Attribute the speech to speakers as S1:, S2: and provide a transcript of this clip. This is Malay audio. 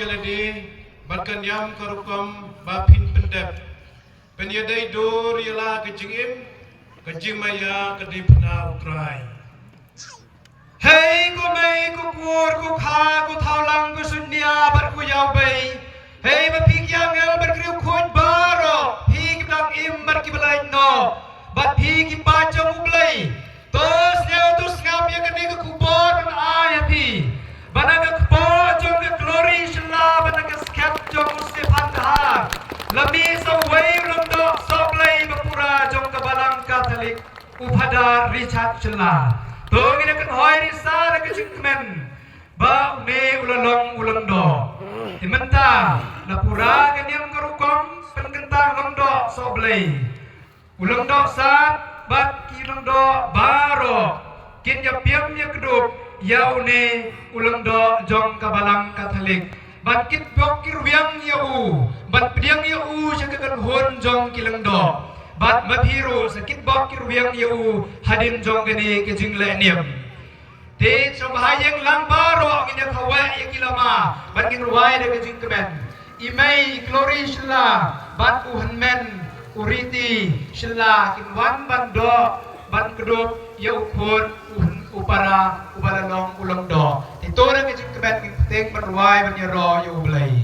S1: Lady, Balkanyam Karukum, Bapin Pendep, Penyadai Dur Yala Kajingim, Kajimaya Kadipna Ukrai.
S2: Hey, ku mai ku kur ku kha ku thau lang ku sundia bar ku yau bay. Hey, ba pik yang el bar kriu khoj baro. Pik dang im bar ki balai no. Bat pik ki pa chong ublai. Tos neu tus ngap ya kene ku kubor ban ay pi. Banaga po chong ke glory shla banaga skep chong Stefan Kahar. Lami sa way long do soblai bapura chong kabalang Katolik upada Richard shla. Tunggu nak hoi risa nak cingkemen, ba me ulalong ulando. Imenta na pura kanyang karukong penkentang longdo soblay. Ulando sat bat kilongdo baro. Kinya piam nya kedup yaune ulando jong kabalang Katolik. Bat kit bokir wiang yau, bat pediang yau syakakan hon jong kilongdo. Bat mapiru sakit bakir wiang yau hadin jong gani kejing leniam. Te cobayang lang baro kinya kawa yang kilama bat kin ruai de kejing kemen. Imai glory shla bat uhan men uriti shla kin wan bando bat kedop yau khon uhan upara long ulong do. Te tora kejing kemen kin teng meruai ban yaro yau belai.